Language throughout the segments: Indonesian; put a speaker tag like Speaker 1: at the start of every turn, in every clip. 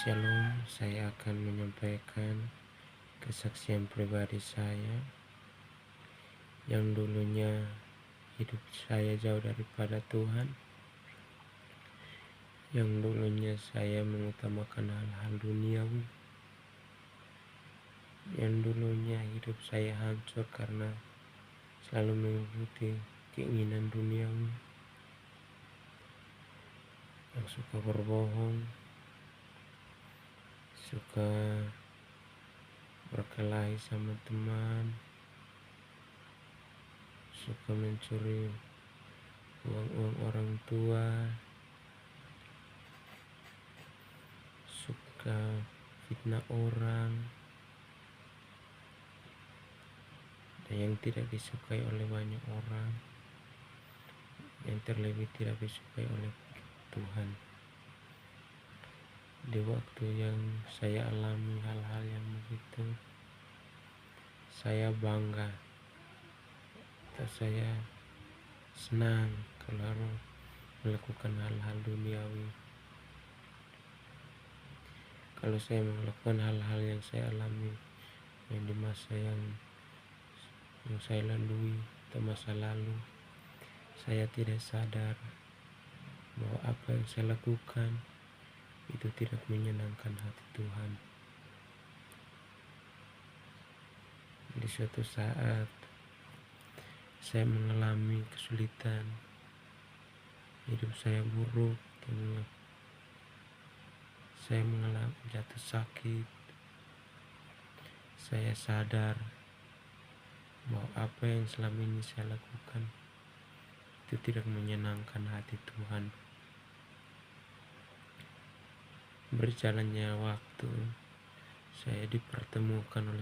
Speaker 1: Shalom, saya akan menyampaikan kesaksian pribadi saya yang dulunya hidup saya jauh daripada Tuhan, yang dulunya saya mengutamakan hal-hal duniawi, yang dulunya hidup saya hancur karena selalu mengikuti keinginan duniawi, yang suka berbohong, suka berkelahi sama teman, suka mencuri uang-uang orang tua, suka fitnah orang, dan yang tidak disukai oleh banyak orang, yang terlebih tidak disukai oleh Tuhan. Di waktu yang saya alami hal-hal yang begitu, saya bangga atau saya senang kalau melakukan hal-hal duniawi. Kalau saya melakukan hal-hal yang saya alami, yang di masa yang saya lalui atau masa lalu, saya tidak sadar bahwa apa yang saya lakukan itu tidak menyenangkan hati Tuhan. Di suatu saat saya mengalami kesulitan, hidup saya buruk, saya mengalami jatuh sakit. Saya sadar bahwa apa yang selama ini saya lakukan itu tidak menyenangkan hati Tuhan. Berjalannya waktu, saya dipertemukan oleh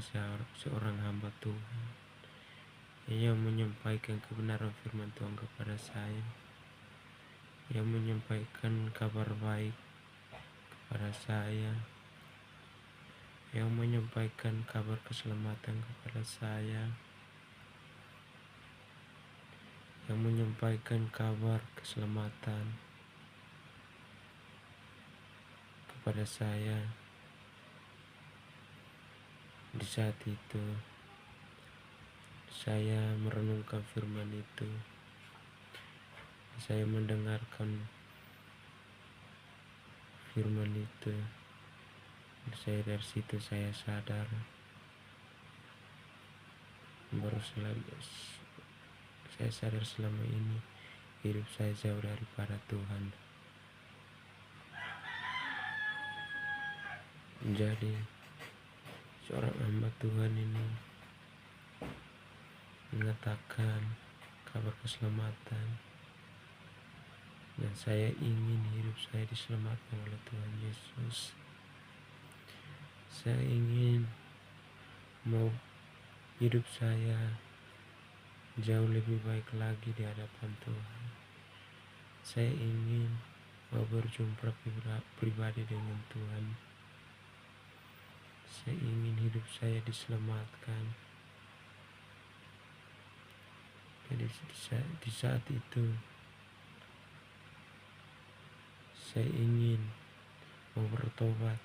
Speaker 1: seorang hamba Tuhan yang menyampaikan kebenaran firman Tuhan kepada saya, yang menyampaikan kabar baik kepada saya, yang menyampaikan kabar keselamatan kepada saya, yang menyampaikan kabar keselamatan kepada saya. Di saat itu saya merenungkan firman itu, saya mendengarkan firman itu, dari situ saya sadar saya sadar selama ini hidup saya jauh daripada Tuhan. Jadi seorang hamba Tuhan ini mengatakan kabar keselamatan, dan saya ingin hidup saya diselamatkan oleh Tuhan Yesus. Saya ingin mau hidup saya jauh lebih baik lagi di hadapan Tuhan. Saya ingin mau berjumpa pribadi dengan Tuhan. Saya ingin hidup saya diselamatkan. Jadi di saat itu saya ingin mau bertobat.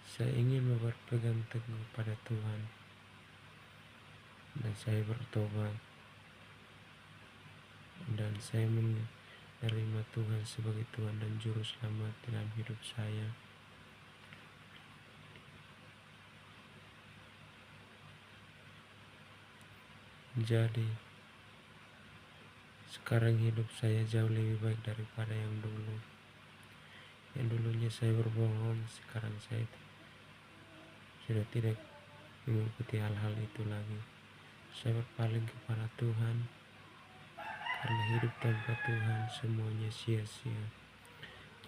Speaker 1: Saya ingin mau berpegang teguh pada Tuhan, dan saya bertobat, dan saya menerima Tuhan sebagai Tuhan dan Juru Selamat dalam hidup saya. Jadi sekarang hidup saya jauh lebih baik daripada yang dulu. Yang dulunya saya berbohong, sekarang saya sudah tidak mengikuti hal-hal itu lagi. Saya berpaling kepada Tuhan, karena hidup tanpa Tuhan semuanya sia-sia.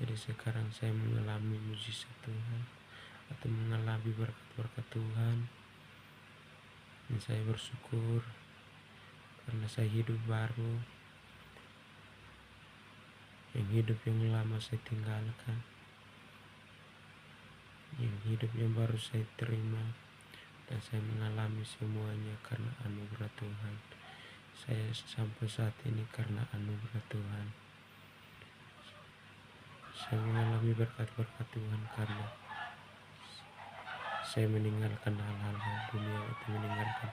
Speaker 1: Jadi sekarang saya mengalami mujizat Tuhan, atau mengalami berkat-berkat Tuhan, dan saya bersyukur karena saya hidup baru. Yang hidup yang lama saya tinggalkan, yang hidup yang baru saya terima, dan saya mengalami semuanya karena anugerah Tuhan. Saya sampai saat ini karena anugerah Tuhan. Saya mengalami berkat-berkat Tuhan karena saya meninggalkan hal-hal dunia itu, meninggalkan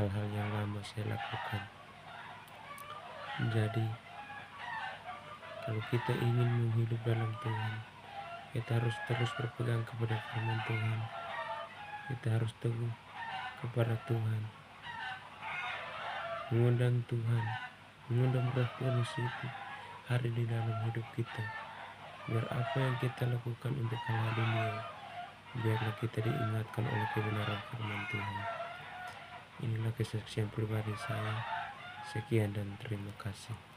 Speaker 1: hal-hal yang lama saya lakukan. Jadi kalau kita ingin hidup dalam Tuhan, kita harus terus berpegang kepada firman Tuhan. Kita harus teguh kepada Tuhan, mengundang Tuhan, mengundang Roh Kudus itu hari di dalam hidup kita. Biar apa yang kita lakukan untuk hal dunia, biarlah kita diingatkan oleh kebenaran firman Tuhan. Inilah kesaksian pribadi saya. Sekian dan terima kasih.